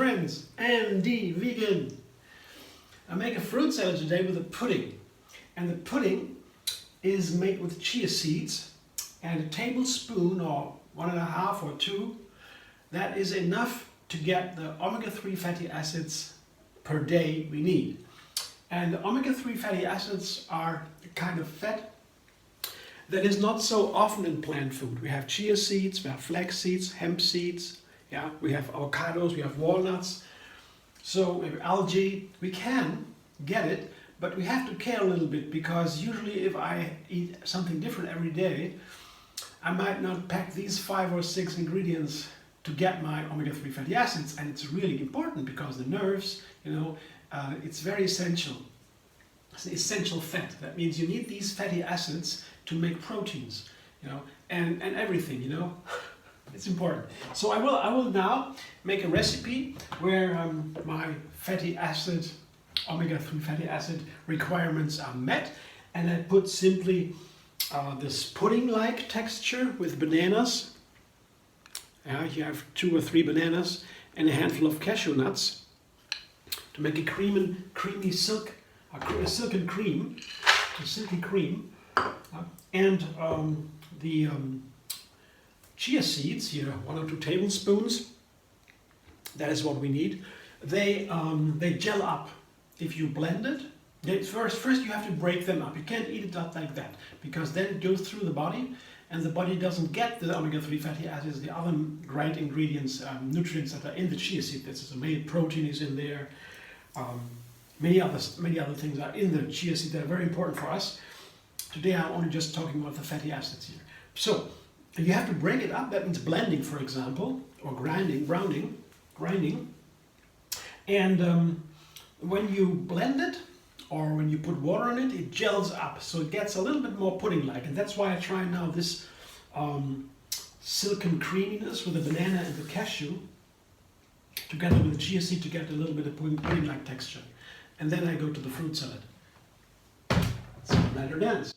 friends, Andy Vegan. I make a fruit salad today with a pudding. And the pudding is made with chia seeds and a tablespoon or 1.5 or 2. That is enough to get the omega-3 fatty acids per day we need. And the omega-3 fatty acids are a kind of fat that is not so often in plant food. We have chia seeds, we have flax seeds, hemp seeds, we have avocados, we have walnuts, so we have algae. We can get it, but we have to care a little bit, because usually if I eat something different every day, I might not pack these 5 or 6 ingredients to get my omega-3 fatty acids, and it's really important because the nerves, it's very essential. It's an essential fat. That means you need these fatty acids to make proteins, and everything, It's important. So I will now make a recipe where my fatty acid, omega-3 fatty acid requirements are met, and I put simply this pudding-like texture with bananas. You have 2 or 3 bananas and a handful of cashew nuts to make a creamy silken cream, a silky cream, and the chia seeds here, 1 or 2 tablespoons. That is what we need. They gel up if you blend it. First you have to break them up. You can't eat it up like that, because then it goes through the body, and the body doesn't get the omega-3 fatty acids, the other great ingredients, nutrients that are in the chia seed. This is amazing. Protein is in there. Many other things are in the chia seed that are very important for us. Today I'm only just talking about the fatty acids here. So you have to break it up. That means blending, for example, or grinding. And when you blend it, or when you put water in it, it gels up, so it gets a little bit more pudding-like. And that's why I try now this silken creaminess with the banana and the cashew together with the chia seed to get a little bit of pudding-like texture. And then I go to the fruit salad. So let her dance.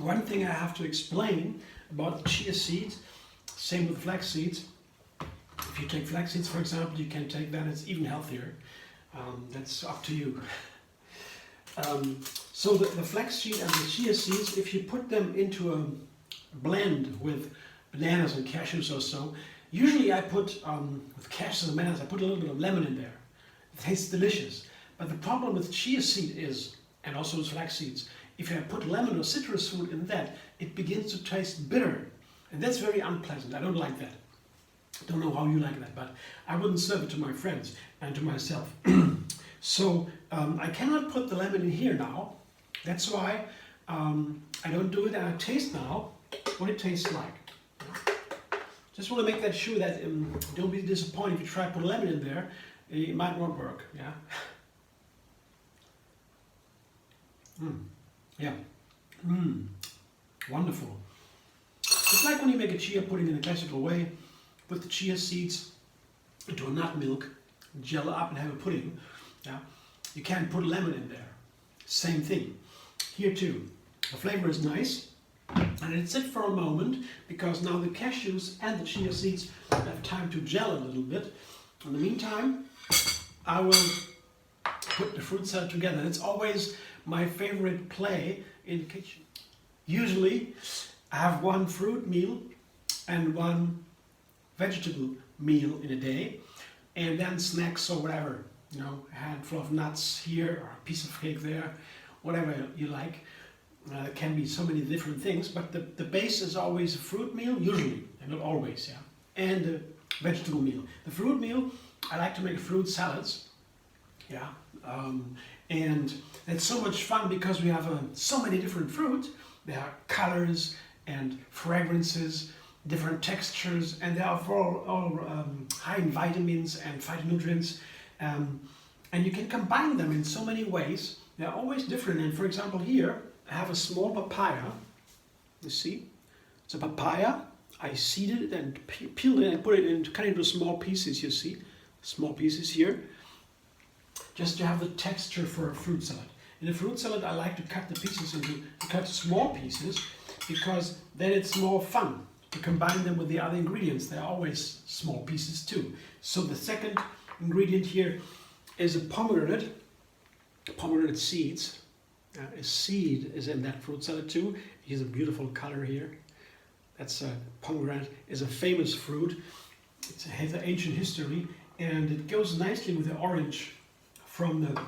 One thing I have to explain about the chia seeds, same with flax seeds. If you take flax seeds, for example, you can take that, it's even healthier. That's up to you. So the flax seed and the chia seeds, if you put them into a blend with bananas and cashews or so, usually I put, with cashews and bananas, I put a little bit of lemon in there. It tastes delicious. But the problem with chia seed is, and also with flax seeds, if I put lemon or citrus fruit in that, it begins to taste bitter. And that's very unpleasant. I don't like that. Don't know how you like that, but I wouldn't serve it to my friends and to myself. So I cannot put the lemon in here now. That's why I don't do it, and I taste now what it tastes like. Just want to make that sure that don't be disappointed if you try to put lemon in there. It might not work. Wonderful. It's like when you make a chia pudding in a classical way. Put the chia seeds into a nut milk, gel up and have a pudding. You can put lemon in there. Same thing. Here too. The flavor is nice. And it's it for a moment, because now the cashews and the chia seeds have time to gel a little bit. In the meantime, I will put the fruit salad together. It's always my favorite play in the kitchen. Usually I have 1 fruit meal and 1 vegetable meal in a day, and then snacks or whatever, a handful of nuts here or a piece of cake there, whatever you like. It can be so many different things, but the base is always a fruit meal, usually, and not always, and a vegetable meal. The fruit meal, I like to make fruit salads, And it's so much fun because we have so many different fruit. There are colors and fragrances, different textures, and they are all high in vitamins and phytonutrients. And you can combine them in so many ways. They're always different. And for example, here I have a small papaya. You see, it's a papaya. I seeded it and peeled it and put it in, cut it into small pieces. You see, small pieces here, just to have the texture for a fruit salad. In a fruit salad, I like to cut the pieces cut small pieces, because then it's more fun to combine them with the other ingredients. They're always small pieces too. So the second ingredient here is a pomegranate seeds. A seed is in that fruit salad too. Here's a beautiful color here. That's a pomegranate, is a famous fruit. It has an ancient history, and it goes nicely with the orange from the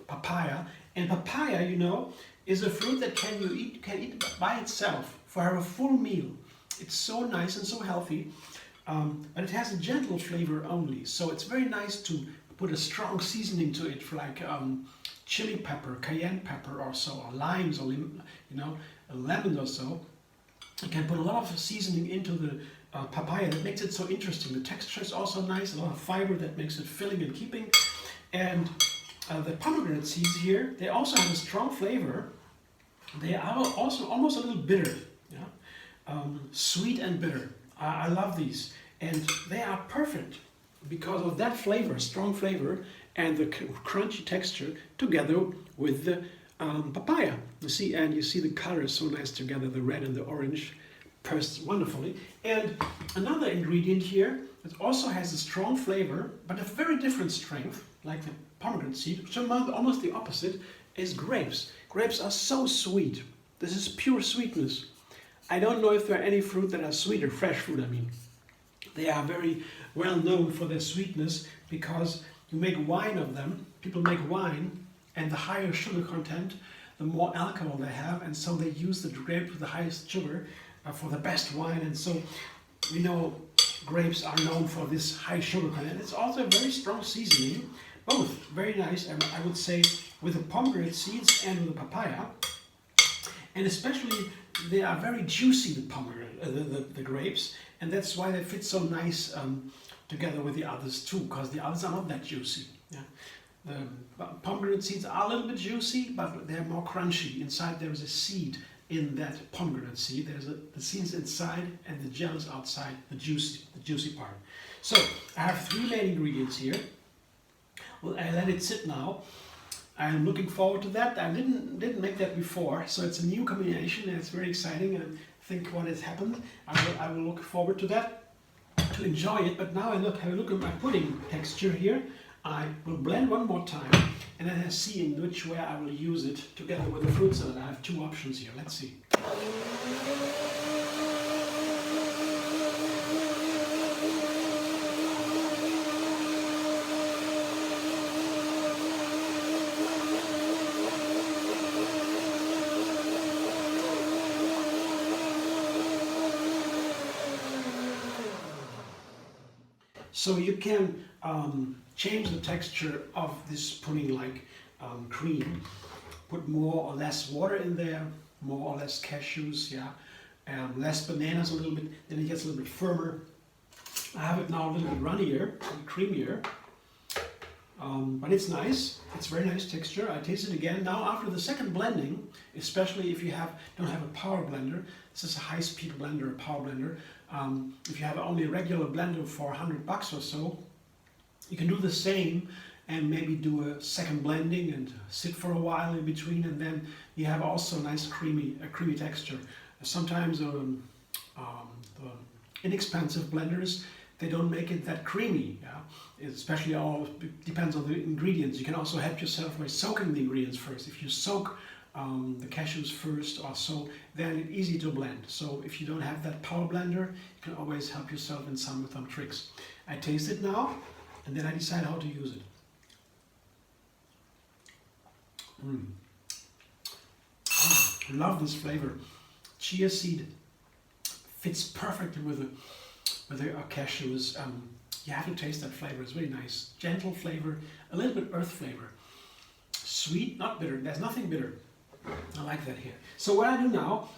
papaya. And papaya, you know, is a fruit that can eat by itself for a full meal. It's so nice and so healthy, but it has a gentle flavor only. So it's very nice to put a strong seasoning to it, for like chili pepper, cayenne pepper or so, or limes, or a lemon or so. You can put a lot of seasoning into the papaya. That makes it so interesting. The texture is also nice, a lot of fiber that makes it filling and keeping. And the pomegranate seeds here, they also have a strong flavor. They are also almost a little bitter, sweet and bitter. I love these, and they are perfect because of that flavor, strong flavor, and the crunchy texture together with the papaya. You see, and you see the color is so nice together, the red and the orange pressed wonderfully. And another ingredient here that also has a strong flavor, but a very different strength, like the pomegranate seed, which is almost the opposite, is grapes. Grapes are so sweet. This is pure sweetness. I don't know if there are any fruit that are sweeter, fresh fruit I mean. They are very well known for their sweetness because you make wine of them. People make wine, and the higher sugar content, the more alcohol they have, and so they use the grape with the highest sugar for the best wine. And so we know grapes are known for this high sugar content. It's also a very strong seasoning, both very nice, and I would say with the pomegranate seeds and with the papaya. And especially they are very juicy, the pomegranate, the grapes, and that's why they fit so nice together with the others too, because the others are not that juicy. Yeah? The pomegranate seeds are a little bit juicy, but they're more crunchy. Inside there is a seed in that pomegranate seed. There's the seeds inside and the gel is outside, the juicy part. So I have 3 main ingredients here. Well, I let it sit now. I'm looking forward to that. I didn't make that before, so it's a new combination and it's very exciting. And I think what has happened, I will look forward to that, to enjoy it. But now have a look at my pudding texture here. I will blend one more time, and then I see in which way I will use it together with the fruit salad. I have 2 options here. Let's see. So you can change the texture of this pudding like cream. Put more or less water in there, more or less cashews, less bananas a little bit, then it gets a little bit firmer. I have it now a little bit runnier and creamier, but it's nice. It's very nice texture. I taste it again. Now after the second blending, especially if you don't have a power blender, this is a high-speed blender, a power blender. If you have only a regular blender for $100 or so, you can do the same and maybe do a second blending and sit for a while in between, and then you have also a nice creamy texture. Sometimes the inexpensive blenders, they don't make it that creamy. Especially all depends on the ingredients. You can also help yourself by soaking the ingredients first. If you soak the cashews first or so, then it's easy to blend. So if you don't have that power blender, you can always help yourself with some tricks. I taste it now, and then I decide how to use it. I love this flavor. Chia seed fits perfectly with the cashews. You have to taste that flavor. It's very nice, gentle flavor, a little bit earth flavor. sweet, not bitter. There's nothing bitter. I like that here. So what I do now,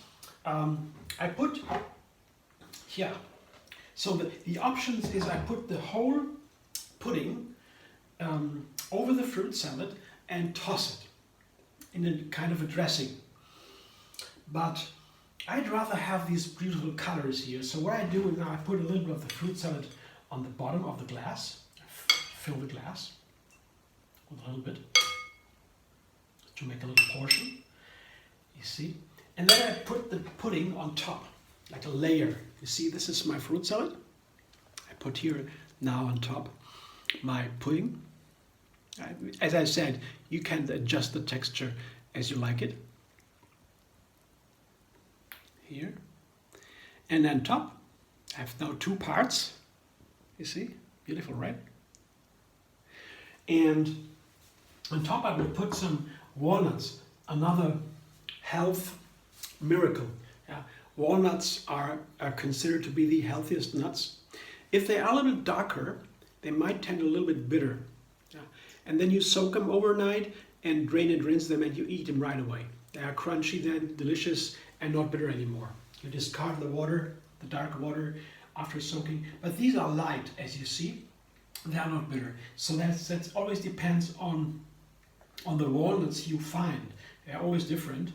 I put here. So the options is I put the whole pudding over the fruit salad and toss it in a kind of a dressing. But I'd rather have these beautiful colors here. So what I do is now I put a little bit of the fruit salad on the bottom of the glass. Fill the glass with a little bit to make a little portion. You see? And then I put the pudding on top, like a layer. You see, this is my fruit salad. I put here now on top my pudding. As I said, you can adjust the texture as you like it. Here. And then top, I have now 2 parts. You see? Beautiful, right? And on top I will put some walnuts, another health miracle. Yeah. Walnuts are considered to be the healthiest nuts. If they are a little bit darker, they might tend a little bit bitter. Yeah. And then you soak them overnight and drain and rinse them and you eat them right away. They are crunchy then, delicious, and not bitter anymore. You discard the water, the dark water, after soaking. But these are light, as you see. They are not bitter. So that always depends on the walnuts you find. They are always different.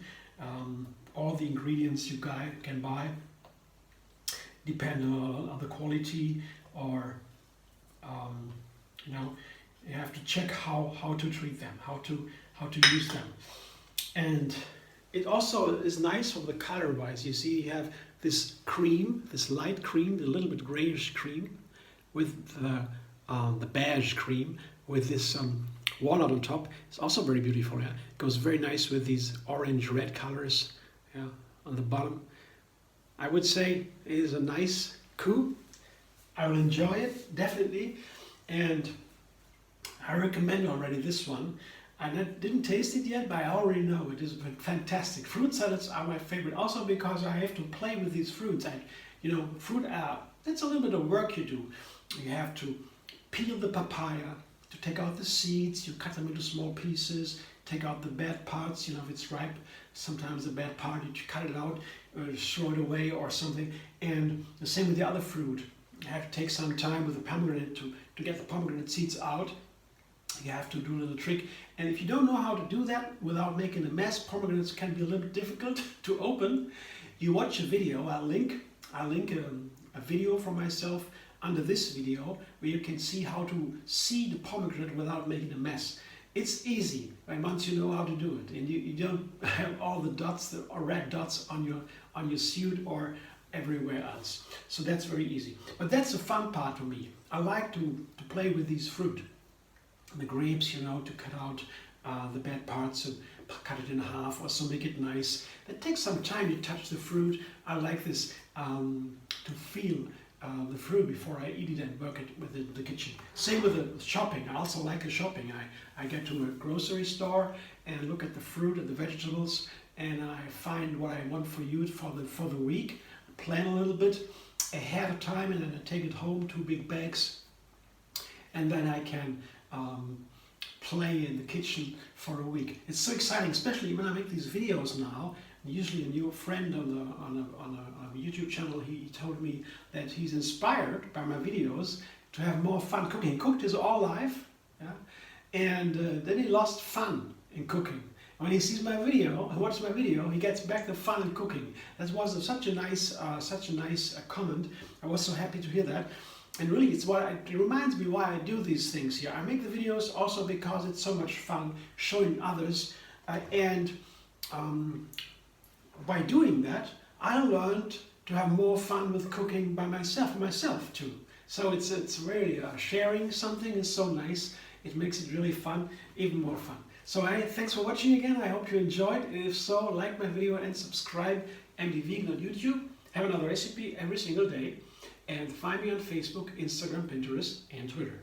All the ingredients you can buy depend on the quality, or you know, you have to check how to treat them, how to use them. And it also is nice from the color wise. You see, you have this cream, this light cream, a little bit grayish cream, with the beige cream, with this walnut on top. It's also very beautiful. Yeah, it goes very nice with these orange red colors. Yeah, on the bottom. I would say it is a nice coup. I will enjoy it definitely, and I recommend already this one. I didn't taste it yet, but I already know it is fantastic. Fruit salads are my favorite, also because I have to play with these fruits. Fruit, that's a little bit of work you do. You have to peel the papaya to take out the seeds. You cut them into small pieces, take out the bad parts. If it's ripe, sometimes the bad part, you cut it out, or throw it away or something. And the same with the other fruit. You have to take some time with the pomegranate to get the pomegranate seeds out. You have to do a little trick. And if you don't know how to do that without making a mess, pomegranates can be a little bit difficult to open. You watch a video. I'll link a video from myself under this video where you can see how to seed the pomegranate without making a mess. It's easy, right? Once you know how to do it, and you don't have all the dots, or red dots on your suit or everywhere else. So that's very easy. But that's the fun part for me. I like to play with these fruit. The grapes, to cut out the bad parts and cut it in half, or so make it nice. It takes some time to touch the fruit. I like this to feel the fruit before I eat it and work it with the kitchen. Same with the shopping. I also like the shopping. I get to a grocery store and look at the fruit and the vegetables, and I find what I want for the week. Plan a little bit ahead of time, and then I take it home, 2 big bags, and then I can play in the kitchen for a week. It's so exciting, especially when I make these videos now. Usually a new friend on a YouTube channel, he told me that he's inspired by my videos to have more fun cooking. He cooked his whole life, yeah? And then he lost fun in cooking. When he sees my video, watches my video, he gets back the fun in cooking. That was such a nice comment. I was so happy to hear that. And really, it reminds me why I do these things here. I make the videos also because it's so much fun showing others, and by doing that, I learned to have more fun with cooking by myself too. So it's really sharing something is so nice. It makes it really fun, even more fun. So thanks for watching again. I hope you enjoyed. And if so, like my video and subscribe. MD Vegan on YouTube. Have another recipe every single day. And find me on Facebook, Instagram, Pinterest, and Twitter.